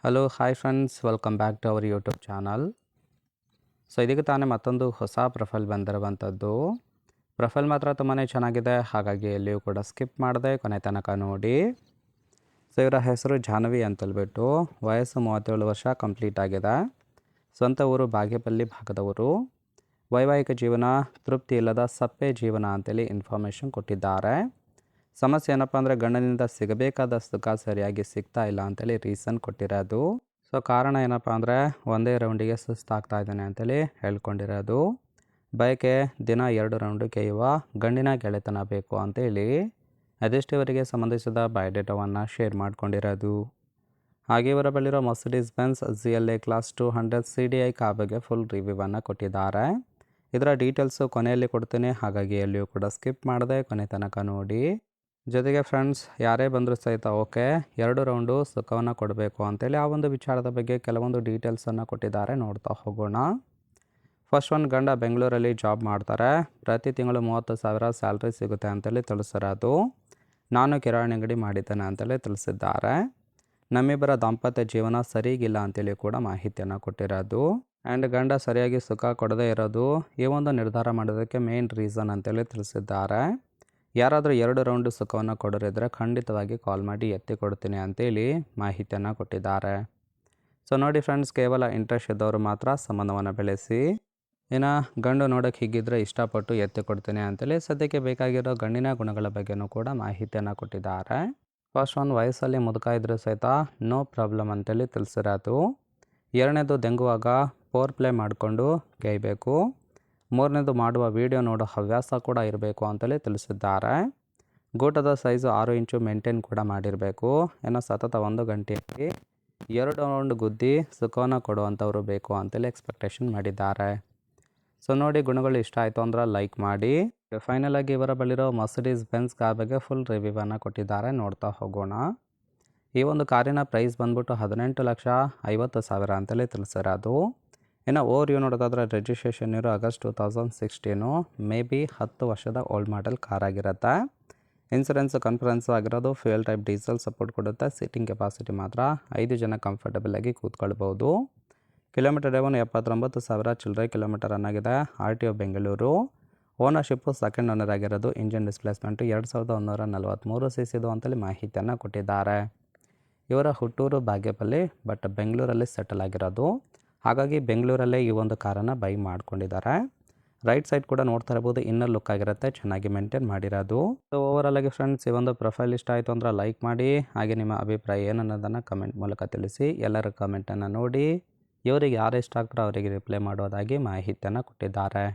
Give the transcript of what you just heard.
Hello hi friends, welcome back to our YouTube channel. So ಇದಕ್ಕೆ ತಾನೇ ಮತ್ತೊಂದು ಹೊಸ ಪ್ರೊಫೈಲ್ ಬಂದಿರುವಂಥದ್ದು. ಪ್ರೊಫೈಲ್ ಮಾತ್ರ ತುಂಬಾ ಚೆನ್ನಾಗಿದೆ, ಹಾಗಾಗಿ ಎಲ್ಲಿಯೂ ಕೂಡ ಸ್ಕಿಪ್ ಮಾಡದೆ ಕೊನೆ ತನಕ ನೋಡಿ. ಸೊ ಇವರ ಹೆಸರು ಜಾಹ್ನವಿ ಅಂತೇಳ್ಬಿಟ್ಟು, ವಯಸ್ಸು 37 ವರ್ಷ ಕಂಪ್ಲೀಟ್ ಆಗಿದೆ. ಸ್ವಂತ ಊರು ಬಾಗೇಪಲ್ಲಿ ಭಾಗದವರು. ವೈವಾಹಿಕ ಜೀವನ ತೃಪ್ತಿ ಇಲ್ಲದ ಸಪ್ಪೆ ಜೀವನ ಅಂತೇಳಿ ಇನ್ಫಾರ್ಮೇಷನ್ ಕೊಟ್ಟಿದ್ದಾರೆ. ಸಮಸ್ಯೆ ಏನಪ್ಪ ಅಂದರೆ ಗಂಡನಿಂದ ಸಿಗಬೇಕಾದ ಸುಖ ಸರಿಯಾಗಿ ಸಿಗ್ತಾ ಇಲ್ಲ ಅಂತೇಳಿ ರೀಸನ್ ಕೊಟ್ಟಿರೋದು. ಸೊ ಕಾರಣ ಏನಪ್ಪ ಅಂದರೆ ಒಂದೇ ರೌಂಡಿಗೆ ಸುಸ್ತಾಗ್ತಾ ಇದ್ದಾನೆ ಅಂತೇಳಿ ಹೇಳ್ಕೊಂಡಿರೋದು. ಬಯಕೆ ದಿನ 2 ರೌಂಡು ಕೆಯ್ಯುವ ಗಂಡಿನ ಗೆಳೆತನ ಬೇಕು ಅಂತೇಳಿ ಅದೆಷ್ಟು ಇವರಿಗೆ ಸಂಬಂಧಿಸಿದ ಬಯೋಡೇಟಾವನ್ನು ಶೇರ್ ಮಾಡ್ಕೊಂಡಿರೋದು. ಹಾಗೆ ಇವರ ಬಳಿರೋ Mercedes Benz GLA class 200 CDI car ಬಗ್ಗೆ ಫುಲ್ ರಿವ್ಯೂವನ್ನು ಕೊಟ್ಟಿದ್ದಾರೆ. ಇದರ ಡೀಟೇಲ್ಸು ಕೊನೆಯಲ್ಲಿ ಕೊಡ್ತೀನಿ, ಹಾಗಾಗಿ ಎಲ್ಲಿಯೂ ಕೂಡ ಸ್ಕಿಪ್ ಮಾಡದೆ ಕೊನೆ ತನಕ ನೋಡಿ. ಜೊತೆಗೆ ಫ್ರೆಂಡ್ಸ್, ಯಾರೇ ಬಂದರೂ ಸಹಿತ ಓಕೆ 2 ರೌಂಡು ಸುಖವನ್ನು ಕೊಡಬೇಕು ಅಂತೇಳಿ ಆ ಒಂದು ವಿಚಾರದ ಬಗ್ಗೆ ಕೆಲವೊಂದು ಡೀಟೇಲ್ಸನ್ನು ಕೊಟ್ಟಿದ್ದಾರೆ, ನೋಡ್ತಾ ಹೋಗೋಣ. ಫಸ್ಟ್ ಒಂದು ಗಂಡ ಬೆಂಗಳೂರಲ್ಲಿ ಜಾಬ್ ಮಾಡ್ತಾರೆ. ಪ್ರತಿ ತಿಂಗಳು 30,000 ಸ್ಯಾಲ್ರಿ ಸಿಗುತ್ತೆ ಅಂತೇಳಿ ತಿಳಿಸಿರೋದು. ನಾನು ಕಿರಾಣಿ ಅಂಗಡಿ ಮಾಡಿದ್ದೇನೆ ಅಂತೇಳಿ ತಿಳಿಸಿದ್ದಾರೆ. ನಮ್ಮಿಬ್ಬರ ದಾಂಪತ್ಯ ಜೀವನ ಸರಿಗಿಲ್ಲ ಅಂತೇಳಿ ಕೂಡ ಮಾಹಿತಿಯನ್ನು ಕೊಟ್ಟಿರೋದು. ಆ್ಯಂಡ್ ಗಂಡ ಸರಿಯಾಗಿ ಸುಖ ಕೊಡದೇ ಇರೋದು ಈ ಒಂದು ನಿರ್ಧಾರ ಮಾಡೋದಕ್ಕೆ ಮೇನ್ ರೀಸನ್ ಅಂತೇಳಿ ತಿಳಿಸಿದ್ದಾರೆ. ಯಾರಾದರೂ 2 ರೌಂಡು ಸುಖವನ್ನು ಕೊಡೋರಿದ್ರೆ ಖಂಡಿತವಾಗಿ ಕಾಲ್ ಮಾಡಿ ಎತ್ತಿ ಕೊಡ್ತೀನಿ ಅಂತೇಳಿ ಮಾಹಿತಿಯನ್ನು ಕೊಟ್ಟಿದ್ದಾರೆ. ಸೊ ನೋಡಿ ಫ್ರೆಂಡ್ಸ್, ಕೇವಲ ಇಂಟ್ರೆಸ್ಟ್ ಇದ್ದವರು ಮಾತ್ರ ಸಂಬಂಧವನ್ನು ಬೆಳೆಸಿ. ಇನ್ನು ಗಂಡು ನೋಡೋಕ್ಕೆ ಹೀಗಿದ್ರೆ ಇಷ್ಟಪಟ್ಟು ಎತ್ತಿ ಕೊಡ್ತೀನಿ ಅಂತೇಳಿ ಸದ್ಯಕ್ಕೆ ಬೇಕಾಗಿರೋ ಗಂಡಿನ ಗುಣಗಳ ಬಗ್ಗೆನೂ ಕೂಡ ಮಾಹಿತಿಯನ್ನು ಕೊಟ್ಟಿದ್ದಾರೆ. ಫಸ್ಟ್ ಒಂದು ವಯಸ್ಸಲ್ಲಿ ಮುದುಕ ಇದ್ರೂ ಸಹಿತ ನೋ ಪ್ರಾಬ್ಲಮ್ ಅಂತೇಳಿ ತಿಳಿಸಿರೋದು. ಎರಡನೇದು ದೆಂಗುವಾಗ ಪವರ್ ಪ್ಲೇ ಮಾಡಿಕೊಂಡು ಗೈಬೇಕು. ಮೂರನೇದು ಮಾಡುವ ವಿಡಿಯೋ ನೋಡೋ ಹವ್ಯಾಸ ಕೂಡ ಇರಬೇಕು ಅಂತೇಳಿ ತಿಳಿಸಿದ್ದಾರೆ. ಗೂಟದ ಸೈಜು 6 ಇಂಚು ಮೇಂಟೈನ್ ಕೂಡ ಮಾಡಿರಬೇಕು. ಏನೋ ಸತತ 1 ಗಂಟೆಯಲ್ಲಿ 2 ರೌಂಡ್ ಗುದ್ದಿ ಸುಖವನ್ನು ಕೊಡುವಂಥವ್ರು ಬೇಕು ಅಂತೇಳಿ ಎಕ್ಸ್ಪೆಕ್ಟೇಷನ್ ಮಾಡಿದ್ದಾರೆ. ಸೊ ನೋಡಿ, ಗುಣಗಳು ಇಷ್ಟ ಆಯಿತು ಅಂದ್ರೆ ಲೈಕ್ ಮಾಡಿ. ಫೈನಲ್ ಆಗಿ ಇವರ ಬಳಿರೋ ಮರ್ಸಿಡೀಸ್ ಬೆನ್ಸ್ ಕಾರ್ ಬಗ್ಗೆ ಫುಲ್ ರಿವ್ಯೂವನ್ನು ಕೊಟ್ಟಿದ್ದಾರೆ, ನೋಡ್ತಾ ಹೋಗೋಣ. ಈ ಒಂದು ಕಾರಿನ ಪ್ರೈಸ್ ಬಂದ್ಬಿಟ್ಟು 18,50,000 ಅಂತೇಳಿ ತಿಳಿಸಿರೋದು. ಇನ್ನು ಓವರ್ ವ್ಯೂ ನೋಡೋದಾದ್ರೆ ರಿಜಿಸ್ಟ್ರೇಷನ್ ಇರೋ ಆಗಸ್ಟ್ 2016, ಮೇ ಬಿ 10 ವರ್ಷದ ಓಲ್ಡ್ ಮಾಡೆಲ್ ಕಾರ್ ಆಗಿರುತ್ತೆ. ಇನ್ಸೂರೆನ್ಸ್ ಕನ್ಫರೆನ್ಸ್ ಆಗಿರೋದು. ಫ್ಯೂಯಲ್ ಟೈಪ್ ಡೀಸೆಲ್ ಸಪೋರ್ಟ್ ಕೊಡುತ್ತೆ. ಸೀಟಿಂಗ್ ಕೆಪಾಸಿಟಿ ಮಾತ್ರ 5 ಜನ ಕಂಫರ್ಟಬಲ್ ಆಗಿ ಕೂತ್ಕೊಳ್ಬೋದು. ಕಿಲೋಮೀಟರ್ ಡ್ರೈವನ್ 79,000 ಚಿಲ್ಲರೆ ಕಿಲೋಮೀಟರ್ ರನ್ ಆಗಿದೆ. RTO Bengaluru. Ownership second owner ಆಗಿರೋದು. ಇಂಜಿನ್ ಡಿಸ್ಪ್ಲೇಸ್ಮೆಂಟು 2143 cc ಅಂತೇಳಿ ಮಾಹಿತಿಯನ್ನು ಕೊಟ್ಟಿದ್ದಾರೆ. ಇವರ ಹುಟ್ಟೂರು ಬಾಗೇಪಲ್ಲಿ, ಬಟ್ ಬೆಂಗಳೂರಲ್ಲಿ ಸೆಟಲ್ ಆಗಿರೋದು. ಹಾಗಾಗಿ ಬೆಂಗಳೂರಲ್ಲೇ ಈ ಒಂದು ಕಾರನ್ನು ಬೈ ಮಾಡ್ಕೊಂಡಿದ್ದಾರೆ. ರೈಟ್ ಸೈಡ್ ಕೂಡ ನೋಡ್ತಾ ಇರ್ಬೋದು, ಇನ್ನರ್ ಲುಕ್ ಆಗಿರುತ್ತೆ, ಚೆನ್ನಾಗಿ ಮೇಂಟೈನ್ ಮಾಡಿರೋದು. ಸೊ ಓವರಾಲ್ ಆಗಿ ಫ್ರೆಂಡ್ಸ್, ಈ ಒಂದು ಪ್ರೊಫೈಲ್ ಇಷ್ಟ ಆಯಿತು ಅಂದ್ರೆ ಲೈಕ್ ಮಾಡಿ. ಹಾಗೆ ನಿಮ್ಮ ಅಭಿಪ್ರಾಯ ಏನನ್ನೋದನ್ನು ಕಮೆಂಟ್ ಮೂಲಕ ತಿಳಿಸಿ. ಎಲ್ಲರ ಕಮೆಂಟನ್ನು ನೋಡಿ ಇವರಿಗೆ ಯಾರು ಇಷ್ಟ ಆಗ್ತಾರೋ ಅವರಿಗೆ ರಿಪ್ಲೈ ಮಾಡೋದಾಗಿ ಮಾಹಿತಿಯನ್ನು ಕೊಟ್ಟಿದ್ದಾರೆ.